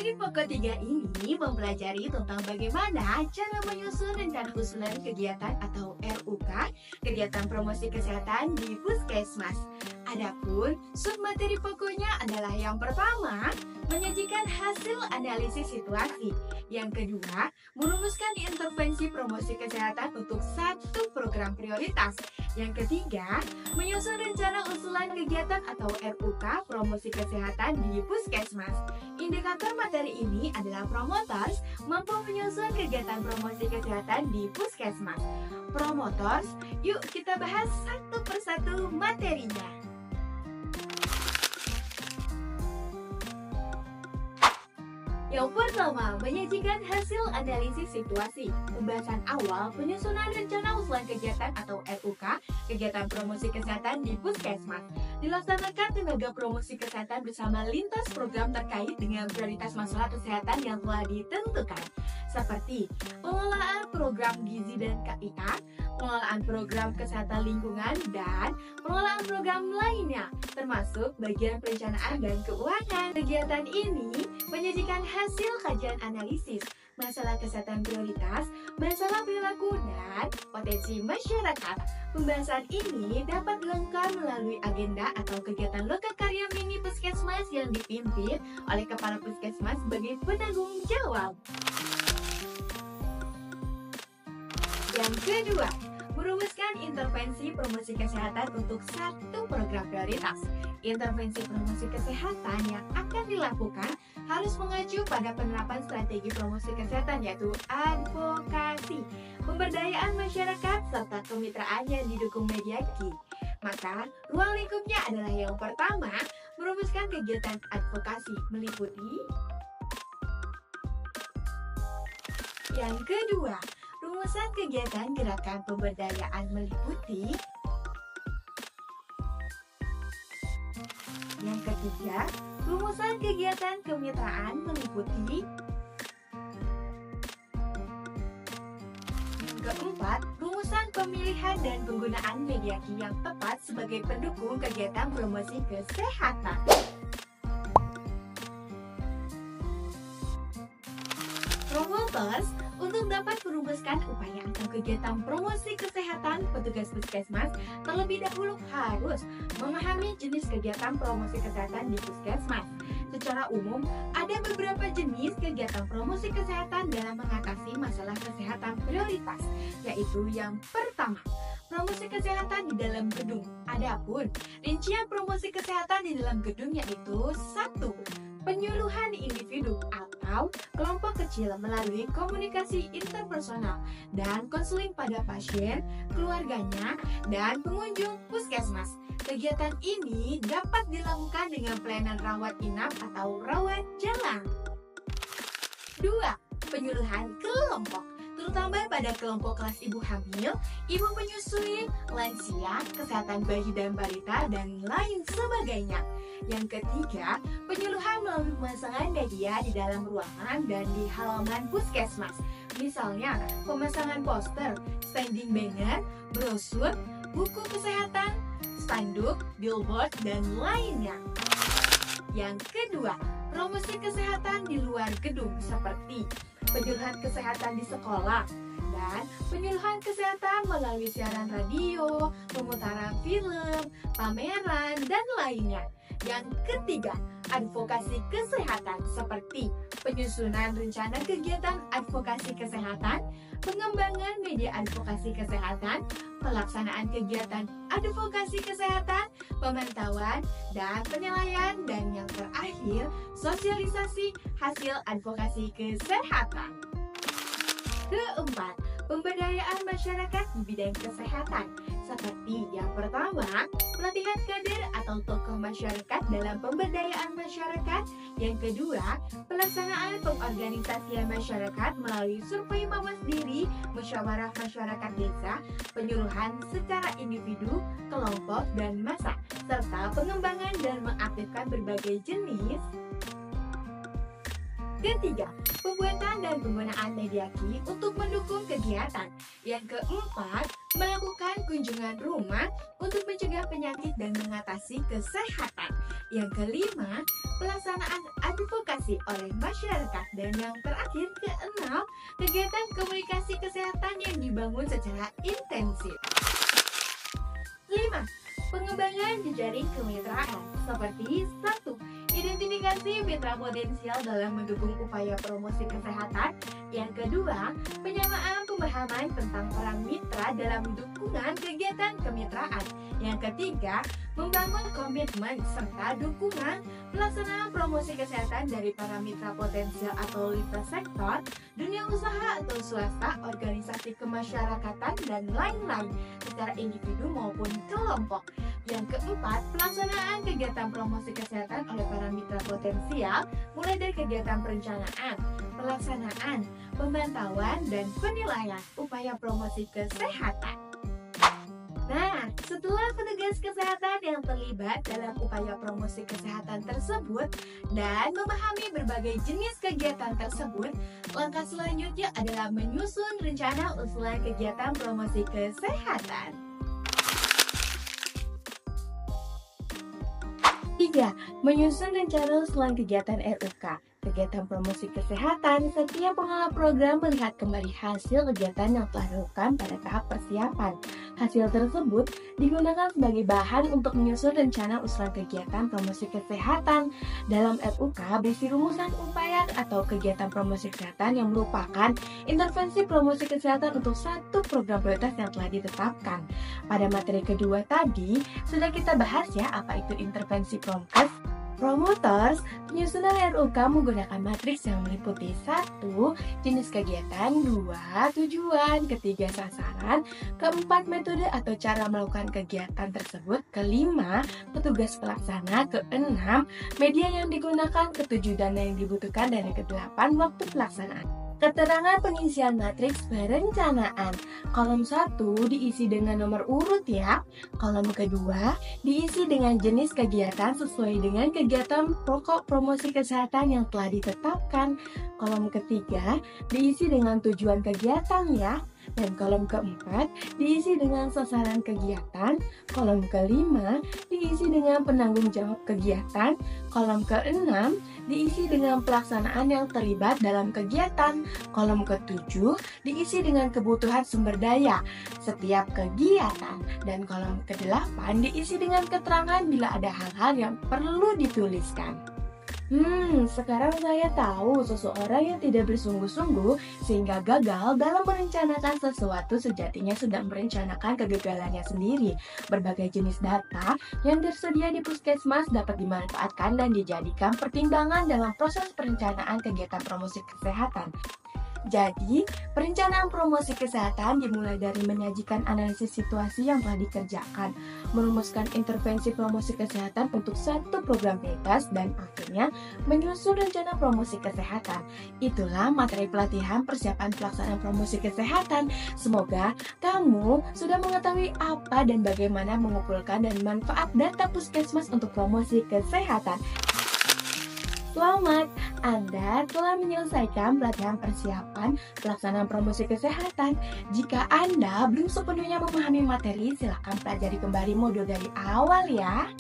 Materi pokok 3 ini mempelajari tentang bagaimana cara menyusun rencana usulan kegiatan atau RUK, kegiatan promosi kesehatan di Puskesmas. Adapun submateri pokoknya adalah yang pertama, menyajikan hasil analisis situasi. Yang kedua, merumuskan intervensi promosi kesehatan untuk satu program prioritas. Yang ketiga, menyusun rencana usulan kegiatan atau RUK promosi kesehatan di Puskesmas. Indikator materi ini adalah promoters mampu menyusun kegiatan promosi kesehatan di Puskesmas. Promoters, yuk kita bahas satu persatu materinya. Yang pertama, menyajikan hasil analisis situasi. Pembahasan awal penyusunan rencana usulan kegiatan atau RUK, kegiatan promosi kesehatan di Puskesmas. Dilaksanakan tenaga promosi kesehatan bersama lintas program terkait dengan prioritas masalah kesehatan yang telah ditentukan, seperti pengelolaan program gizi dan KIA, pengelolaan program kesehatan lingkungan, dan pengelolaan program lainnya, termasuk bagian perencanaan dan keuangan. Kegiatan ini menyajikan hasil kajian analisis, masalah kesehatan prioritas, masalah perilaku, dan potensi masyarakat. Pembahasan ini dapat dilakukan melalui agenda atau kegiatan lokakarya mini Puskesmas yang dipimpin oleh Kepala Puskesmas sebagai penanggung jawab. Yang kedua, merumuskan intervensi promosi kesehatan untuk satu program prioritas. Intervensi promosi kesehatan yang akan dilakukan harus mengacu pada penerapan strategi promosi kesehatan, yaitu advokasi, pemberdayaan masyarakat, serta kemitraan yang didukung mediasi. Maka, ruang lingkupnya adalah yang pertama, merumuskan kegiatan advokasi meliputi. Yang kedua, rumusan kegiatan gerakan pemberdayaan meliputi. Yang ketiga, rumusan kegiatan kemitraan meliputi. Yang keempat, rumusan pemilihan dan penggunaan mediasi yang tepat sebagai pendukung kegiatan promosi kesehatan. Promoters, untuk dapat merumuskan upaya atau kegiatan promosi kesehatan, petugas Puskesmas terlebih dahulu harus memahami jenis kegiatan promosi kesehatan di Puskesmas. Secara umum, ada beberapa jenis kegiatan promosi kesehatan dalam mengatasi masalah kesehatan prioritas, yaitu yang pertama, promosi kesehatan di dalam gedung. Adapun rincian promosi kesehatan di dalam gedung yaitu 1. Penyuluhan individu atau kelompok kecil melalui komunikasi interpersonal dan konseling pada pasien, keluarganya, dan pengunjung Puskesmas. Kegiatan ini dapat dilakukan dengan pelayanan rawat inap atau rawat jalan. 2. Penyuluhan kelompok, terutama pada kelompok kelas ibu hamil, ibu menyusui, lansia, kesehatan bayi dan balita, dan lain sebagainya. Yang ketiga, penyuluhan melalui pemasangan media di dalam ruangan dan di halaman Puskesmas. Misalnya, pemasangan poster, standing banner, brosur, buku kesehatan, spanduk, billboard, dan lainnya. Yang kedua, promosi kesehatan di luar gedung seperti penyuluhan kesehatan di sekolah dan penyuluhan kesehatan melalui siaran radio, pemutaran film, pameran, dan lainnya. Yang ketiga, advokasi kesehatan seperti penyusunan rencana kegiatan advokasi kesehatan, pengembangan media advokasi kesehatan, pelaksanaan kegiatan advokasi kesehatan, pemantauan dan penilaian, dan yang terakhir, sosialisasi hasil advokasi kesehatan. Keempat, pemberdayaan masyarakat di bidang kesehatan, seperti yang pertama, pelatihan kader atau tokoh masyarakat dalam pemberdayaan masyarakat. Yang kedua, pelaksanaan pengorganisasian masyarakat melalui survei mawas diri, musyawarah masyarakat desa, penyuluhan secara individu, kelompok, dan massa, serta pengembangan dan mengaktifkan berbagai jenis Ketiga, pembuatan dan penggunaan media key untuk mendukung kegiatan. Yang keempat, melakukan kunjungan rumah untuk mencegah penyakit dan mengatasi kesehatan. Yang kelima, pelaksanaan advokasi oleh masyarakat. Dan yang terakhir, keenam, kegiatan komunikasi kesehatan yang dibangun secara intensif. 5. Pengembangan jejaring kemitraan seperti 1. Identifikasi mitra potensial dalam mendukung upaya promosi kesehatan. Yang kedua, penyamaan pemahaman tentang peran mitra dalam dukungan kegiatan kemitraan. Yang ketiga, membangun komitmen serta dukungan pelaksanaan promosi kesehatan dari para mitra potensial atau lintas sektor, dunia usaha atau swasta, organisasi kemasyarakatan, dan lain-lain secara individu maupun kelompok. Yang keempat, pelaksanaan kegiatan promosi kesehatan oleh para mitra potensial mulai dari kegiatan perencanaan, pelaksanaan, pemantauan, dan penilaian upaya promosi kesehatan. Nah, setelah petugas kesehatan yang terlibat dalam upaya promosi kesehatan tersebut dan memahami berbagai jenis kegiatan tersebut, langkah selanjutnya adalah menyusun rencana usulan kegiatan promosi kesehatan. 3. Menyusun rencana usulan kegiatan RUK. Kegiatan promosi kesehatan, setiap pengelola program melihat kembali hasil kegiatan yang telah dilakukan pada tahap persiapan. Hasil tersebut digunakan sebagai bahan untuk menyusun rencana usulan kegiatan promosi kesehatan. Dalam RUK berisi rumusan upaya atau kegiatan promosi kesehatan yang merupakan intervensi promosi kesehatan untuk satu program prioritas yang telah ditetapkan. Pada materi kedua tadi, sudah kita bahas ya apa itu intervensi Promoters, penyusunan RUK menggunakan matriks yang meliputi 1. Jenis kegiatan, 2. Tujuan, 3. Sasaran, 4. Metode atau cara melakukan kegiatan tersebut, 5. Petugas pelaksana, 6. Media yang digunakan, 7. Dana yang dibutuhkan, dan 8. Waktu pelaksanaan. Keterangan pengisian matriks perencanaan. Kolom 1 diisi dengan nomor urut ya. Kolom kedua diisi dengan jenis kegiatan sesuai dengan kegiatan pokok promosi kesehatan yang telah ditetapkan. Kolom ketiga diisi dengan tujuan kegiatan ya. Dan kolom keempat diisi dengan sasaran kegiatan. Kolom kelima diisi dengan penanggung jawab kegiatan. Kolom keenam diisi dengan pelaksanaan yang terlibat dalam kegiatan. Kolom ketujuh diisi dengan kebutuhan sumber daya setiap kegiatan. Dan kolom kedelapan diisi dengan keterangan bila ada hal-hal yang perlu dituliskan. Sekarang saya tahu seseorang yang tidak bersungguh-sungguh sehingga gagal dalam merencanakan sesuatu sejatinya sedang merencanakan kegagalannya sendiri. Berbagai jenis data yang tersedia di puskesmas dapat dimanfaatkan dan dijadikan pertimbangan dalam proses perencanaan kegiatan promosi kesehatan. Jadi, perencanaan promosi kesehatan dimulai dari menyajikan analisis situasi yang telah dikerjakan, merumuskan intervensi promosi kesehatan untuk satu program prioritas, dan akhirnya menyusun rencana promosi kesehatan. Itulah materi pelatihan persiapan pelaksanaan promosi kesehatan. Semoga kamu sudah mengetahui apa dan bagaimana mengumpulkan dan manfaat data puskesmas untuk promosi kesehatan. Selamat, Anda telah menyelesaikan pelatihan persiapan pelaksanaan promosi kesehatan. Jika Anda belum sepenuhnya memahami materi, silakan pelajari kembali modul dari awal ya.